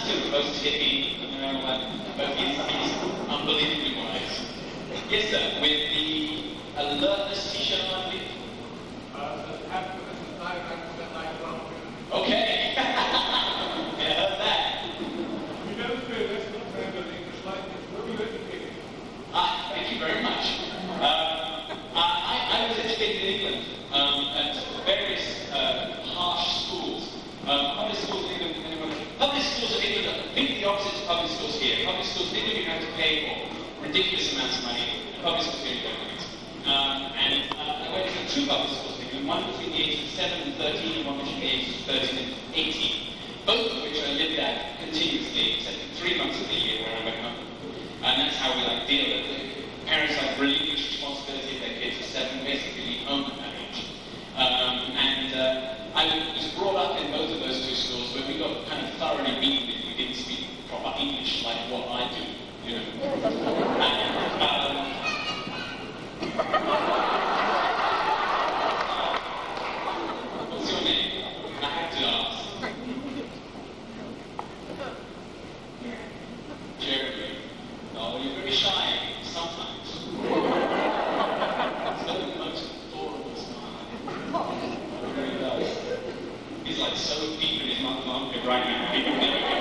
too, both tippy and all that. But he's unbelievably wise. Yes, sir, with the alertness t-shirt, I believe. Okay. Yeah, I heard that. Thank you very much. I was educated in England at various harsh schools. Public schools in England, public schools in England are completely the opposite to public schools here. Public schools in England you have to pay for ridiculous amounts of money. Public schools here you don't. I went to two public schools in England, one between the ages of 7 and 13 and one between the ages of 13 and 18. Both of which I lived at continuously, except for 3 months of the year when I went home. And that's how we deal with it. Parents relinquish responsibility of their kids at 7, basically leave home at that age. I was brought up in both of those two schools where we got kind of thoroughly beaten if we didn't speak proper English like what I do, you know. What's your name? I have to ask. Jeremy. Oh, you're very shy sometimes. It's got the most adorable smile. It really does. He's like so deep in his market right now. People never get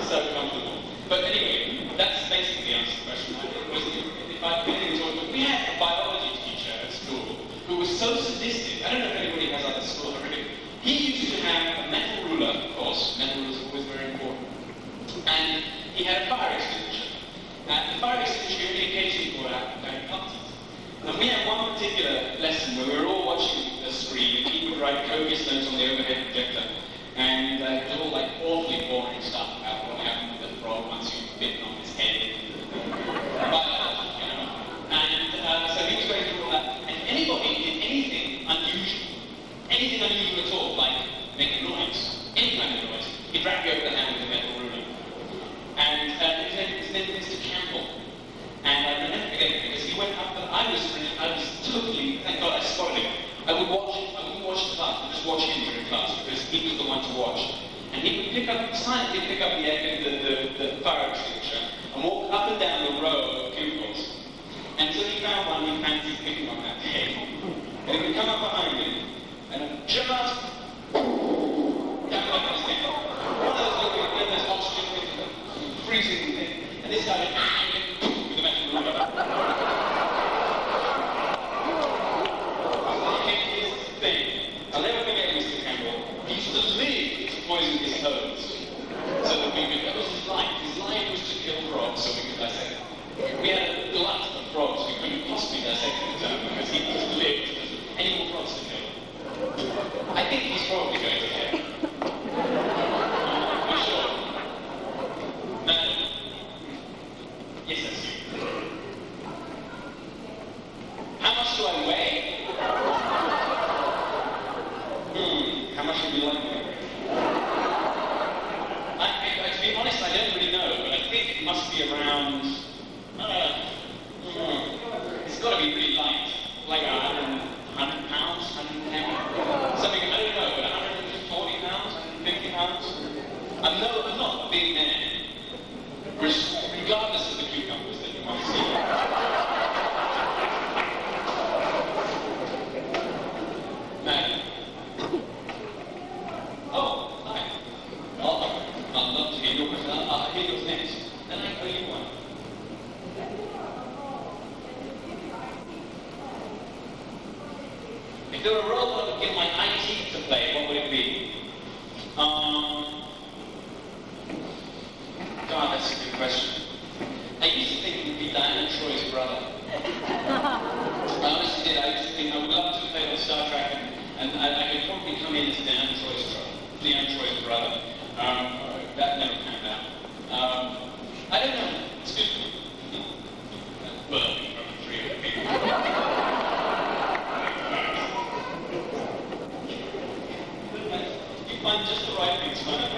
so comfortable. But anyway, that's basically the answer to the question. If I really enjoyed it, we had a biology teacher at school who was so sadistic. I don't know if anybody has other school already. He used to have a metal ruler, of course. Metal rulers are always very important. And he had a fire extinguisher. And the fire extinguisher only occasionally brought out very parties. And we had one particular lesson where we were all watching the screen, and he would write copious notes on the overhead projector. And it was all like awfully boring stuff about what happened with the frog once you'd bitten on his head. Biology, you know. And so he was going through all that. And anybody did anything unusual at all, like make a noise, any kind of noise, he'd wrap you over the hand with a metal ruler. And his name was Mr. Campbell. And I remember again because he went up, and I was totally, thank God I spotted him. I wouldn't watch the class, I'd just watch him during class because he was the one to watch. And he would silently pick up the fire extinguisher and walk up and down the row of cubicles until he found one he fancied picking on that day. And he would come up behind him and just down like this thing. One of those oxygen freezing thing. And this guy went with the metal ruler. I'll never forget Mr. Campbell. He used to live to poison his toes. So that that was his life. His life was to kill frogs so we could dissect them. We had a glut of frogs we couldn't possibly dissect them because he just lived any more frogs to kill. I think he's probably going to hell. For sure. Yes, that's you. How much do I weigh? How much would you like me? To be honest, I don't really know, but I think it must be around, it's got to be really light, like 100 pounds, 110, something, I don't know, but 140 pounds, 150 pounds? I'm not a big man, regardless of the cucumbers that you might see. Oh, hi. I'd love to hear your question. I'll hear yours next. Then I owe you one. If there were a role I would give my IT to play, what would it be? God, that's a good question. I used to think it would be Diana Troy's brother. I honestly did. I used to think I would love to play on Star Trek, and I could probably come in as Diana Troy's brother. That never panned out. I don't know. It's good. Well, probably 300 people. You find just the right thing to find out.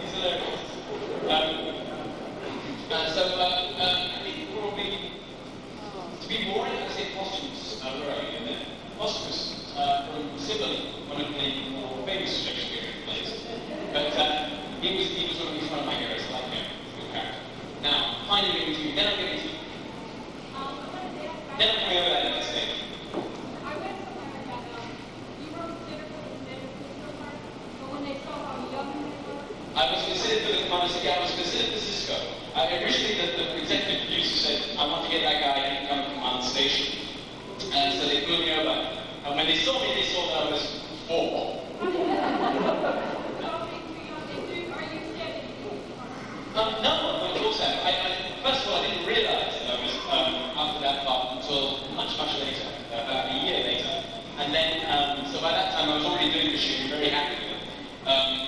He's hilarious. I think probably to be more, I say posthumous. Where are you in there? Posthumous. From Sibyl, one of the blew me over. And when they saw me, they saw that I was 4. No, of course not. First of all, I didn't realise that I was up to that part until much, much later, about a year later. And then, so by that time, I was already doing the shoot, very happy with it.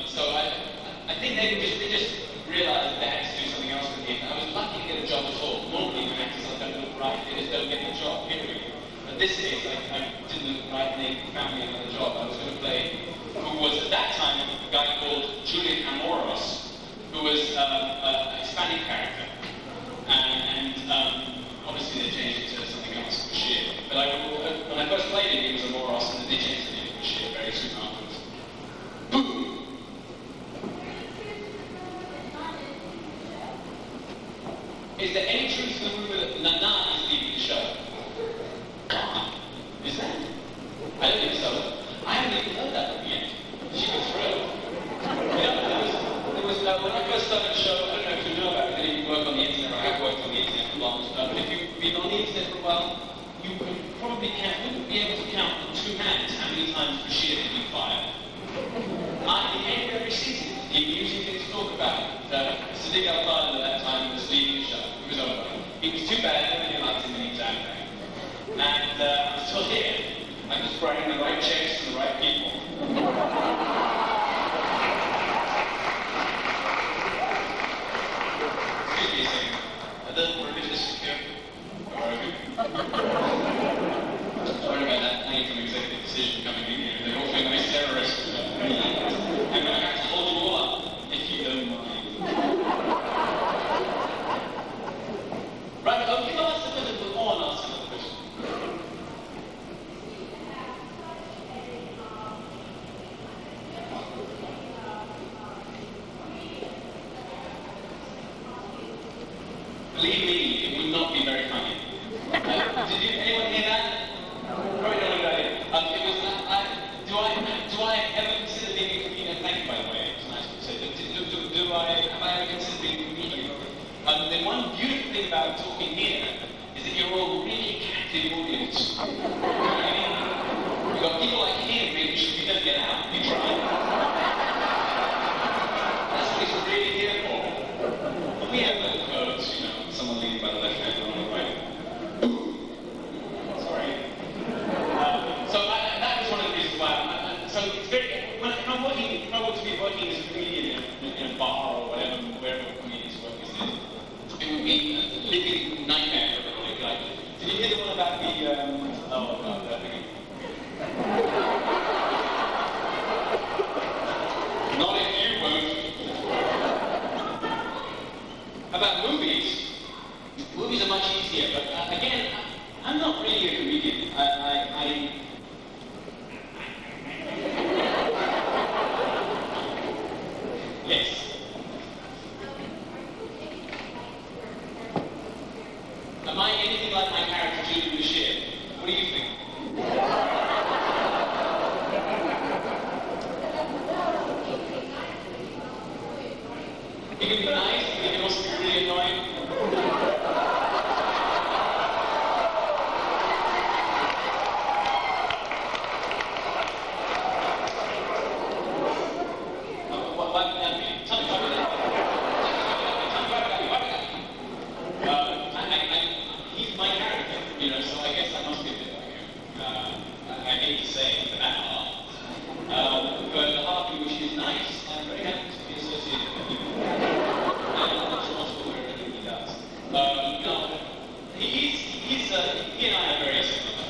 So I think they just realised that they had to do something else with me. I was lucky to get a job at all. Normally, when actors don't look right, they just don't get the job, period. But this case, I didn't look right, and they found me another job. I was going to play, who was at that time a guy called Julian Amoros, who was a Hispanic character. And obviously they changed it to something else, Bashir. But when I first played it, it was Amoros, and then they changed it to Bashir very soon afterwards. Boom! Is there any truth in the rumor that Nana is leaving the show? Is that? I don't think so. I haven't even heard that from yet. She was thrilled. When I first started the show, I don't know if you know about it, if you work on the internet, or have worked on the internet for long, but if you've been on the internet for a while, you probably wouldn't be able to count on 2 hands how many times Bashir had been fired. At the end of every season, he usually things to talk about. Siddig at that time was leaving the show. He was over. He was too bad, nobody liked him, and he was out of there. And I'm still here. I'm just writing the right checks to the right people. Sorry about that plane from executive decision coming in here. They're all being nice terrorists. I'm going to have to hold you all up, if you don't mind. Right, okay, last another question. Believe me, it would not be very funny. Did anyone hear that? Probably not about it. Do I ever consider being a comedian? Thank you, by the way. It's nice to say. Have I ever considered being a comedian? The one beautiful thing about talking here is that you're all really captive audience. You know what I mean? You've got people like him, which you don't get out. You try. That's what it's really here for. But we have little codes, you know, someone leading by the left hand and on the right. That was one of the reasons why. So it's very. When I want to be working as a comedian in a bar or whatever, wherever comedians work, it would be a living nightmare for everybody. Like, did you hear the one about the? Oh God, that thing. Not if you won't. About movies. Movies are much easier, but again, I'm not really a comedian. Yes. Am I anything like my character, Julian Bashir? What do you think? He can be nice, he can also be really annoying. He's my character, you know, so I guess I must be a bit like him. I hate to say it, but that hard. But the Harvey, which is nice, I'm very happy to be associated with him. And I'm not responsible for everything he does. No, he and I are very similar,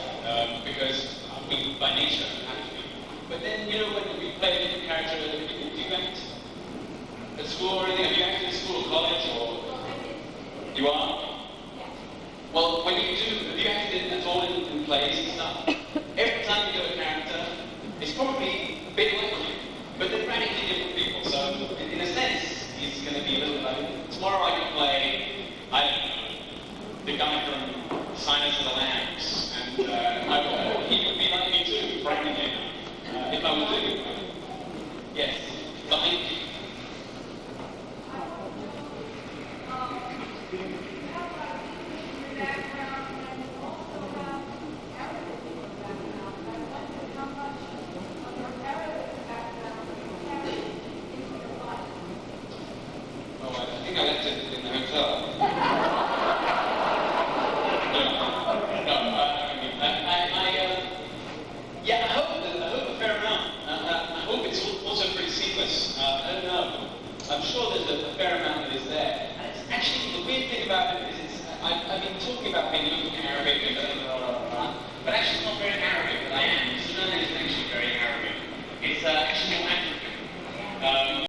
because we, by nature, have to be. But then, you know, when we play a different character, do you act at school or anything? Have you acted at school or college, or you are? Well, when you do, have you acted at all in plays and stuff? Every time you do a character, it's probably a bit like you, but they're radically different people. So, in a sense, it's going to be a little bit like, tomorrow I can play, I don't know, the guy from Silence of the Lambs, and he would be like me too, practically, if I was doing it. Yes, behind you. talking about being Arabic and blah, blah, blah, blah, blah. But actually